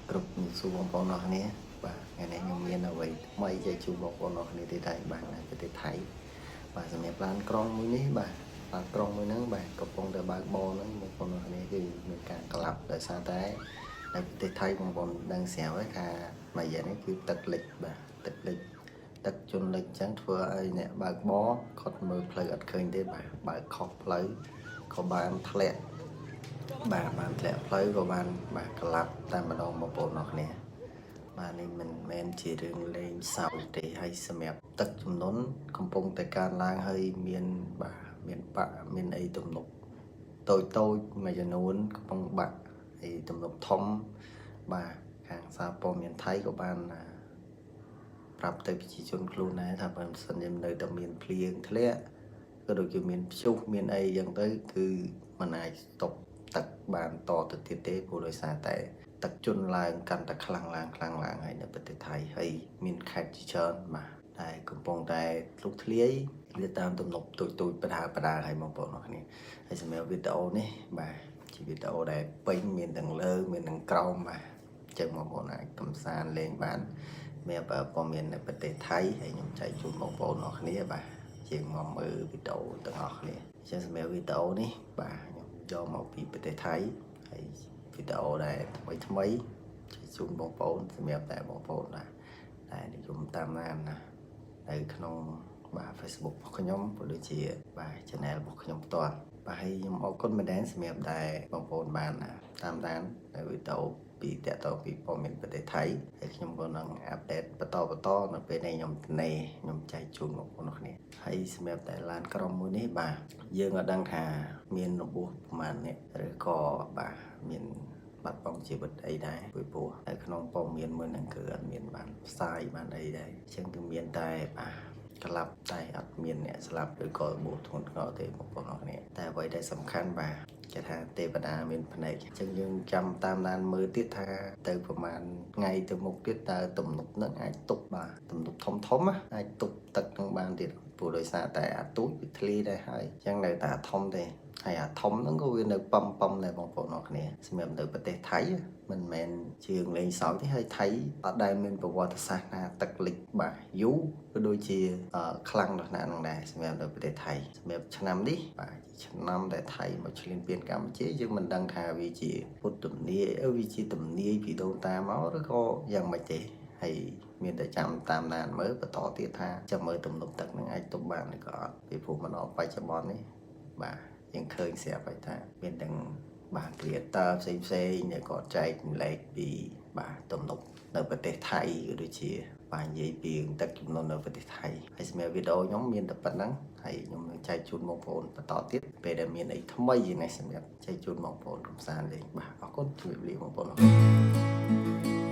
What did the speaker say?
គ្រប់នឹងសួរបងប្អូនអរគ្នាបាទថ្ងៃនេះខ្ញុំមានអ្វីថ្មីចែកជូនបងប្អូនអរគ្នាទៀតហើយបាទនៅប្រទេសថៃបាទសម្រាប់ឡានក្រុងមួយនេះបាទឡានក្រុងមួយហ្នឹងបាទកំពុងតែបើកបរហ្នឹងបងប្អូនអរគ្នាគឺមានការក្លាប់ដោយសារតែនៅប្រទេសថៃបងប្អូនដឹងស្រាប់ហើយថាមួយរយៈនេះគឺទឹកលិចបាទទឹកលិចទឹកជន់លិចអញ្ចឹងធ្វើឲ្យអ្នកបើកបរគាត់មើលផ្លូវអត់ឃើញទេបាទបើកខុសផ្លូវក៏បានធ្លាក់បាទបានធ្លាក់ផ្លូវក៏បានបាទក្លាប់តែម្ដងបងប្អូនអរគ្នាបាទនេះមិនមែនជារឿងលេងសើចទេហើយសម្រាប់ទឹកចំនួនកំពុងតែកើនឡើងហើយមានបាទមានអីទំនប់តូចមួយចំនួនកំពុងបាក់អីទំនប់ធំបាទខាងសារព័ត៌មានថៃក៏បានប្រាប់ទៅប្រជាជនខ្លួនដែរថាបើមិនសិនជានៅតែមានភ្លៀងធ្លាក់ក៏ដូចជាមានព្យុះមានអីអញ្ចឹងទៅគឺมันអាចស្តុកទឹកបានតទៅទៀតទេព្រោះដោយសារតែទឹកជន់ឡើងកាន់តែខ្លាំងឡើងហើយនៅប្រទេសថៃហើយមានខេត្តជាច្រើនបាទតែកំពុងតែធ្លុះធ្លាយវាតាមទំនប់តូចបដាហើយបងប្អូនអរគ្នាហើយសម្រាប់វីដេអូនេះបាទជាវីដេអូដែលពេញមានទាំងលើមានទាំងក្រោមបាទអញ្ចឹងបងប្អូនអាចកំសាន្តលេងបានមានព័ត៌មាននៅប្រទេសថៃហើយខ្ញុំចែកជូនបងប្អូនអរគ្នាបាទជាងមកមើលវីដេអូទាំងអស់គ្នាអញ្ចឹងសម្រាប់វីដេអូនេះបាទខ្ញុំយកមកពីប្រទេសថៃហើយវីដេអូដែលថ្មីជូនបងប្អូនសម្រាប់តែបងប្អូនដែលនិយមតាមដានណានៅក្នុងបាទ Facebook របស់ខ្ញុំក៏ដូចជាបាទ Channel របស់ខ្ញុំផ្ទាល់បាទហើយខ្ញុំអរគុណមែនទែនសម្រាប់តែបងប្អូនបានតាមដាននៅវីដេអូពីតទៅពីព័ត៌មានប្រទេសថៃហើយខ្ញុំក៏នឹងអាប់ដេតបន្តនៅពេលដែលខ្ញុំចែកជូនបងប្អូនគ្នាហើយសម្រាប់តែឡានក្រុងមួយនេះបាទយើងក៏ដឹងថាមានរបួសប្រមាណនេះឬក៏បាទមានបាត់បង់ជីវិតអីដែរពីព្រោះនៅក្នុងព័ត៌មានមួយហ្នឹងគឺអត់មានបានផ្សាយបានអីដែរអញ្ចឹងគឺមានតែបាទក្លាប់តែអត់មានអ្នកស្លាប់ឬក៏របួសធ្ងន់ធ្ងរទេបងប្អូនអរគ្នាតែអ្វីដែលសំខាន់បាទគេថាទេវតាមានភ្នែកអញ្ចឹងយើងចាំតាមដានមើលទៀតថាទៅប្រហែលថ្ងៃទៅមុខទៀតតើទំនប់នឹងអាចទប់បាទទំនប់ធំអាចទប់ទឹកនឹងបានទៀតព្រោះដោយសារតែអាទូចវាធ្លាយដែរហើយអញ្ចឹងនៅតែធំទេហើយអាធំហ្នឹងក៏វានៅប៉ំដែរបងប្អូនអរគ្នាសម្រាប់នៅប្រទេសថៃមិនមែនជារឿងលេងសើចទេហើយថៃអត់ដែលមានប្រវត្តិសាស្ត្រណាទឹកលិចបាទយូរក៏ដូចជាខ្លាំងដល់ណានឹងដែរសម្រាប់នៅប្រទេសថៃសម្រាប់ឆ្នាំនេះបាទឆ្នាំដែលថៃមកឈ្លានពានកម្ពុជាយើងមិនដឹងថាវាជាពុទ្ធទំនាយវាជាទំនាយពីដូនតាមកឬក៏យ៉ាងម៉េចទេហើយមានតែចាំតាមដានមើលបន្តទៀតថាចាំមើលទំនប់ទឹកនឹងអាចទប់បានឬក៏អត់ពីព្រោះមកដល់បច្ចុប្បន្ននេះបាទយើងឃើញស្រាប់ហើយថាមានទាំងបាទ creator ផ្សេងដែលគាត់ចែកម្លែកពីបាទទំនប់នៅប្រទេសថៃក៏ដូចជាបាទនិយាយពីទឹកជំនន់នៅប្រទេសថៃហើយសម្រាប់វីដេអូខ្ញុំមានតែប៉ុណ្្នឹងហើយខ្ញុំនឹងចែកជូនបងប្អូនបន្តទៀតពេលដែលមានអីថ្មីនេះសម្រាប់ចែកជូនបងប្អូនកំសាន្តលេងបាទអរគុណជម្រាបលាបងប្អូន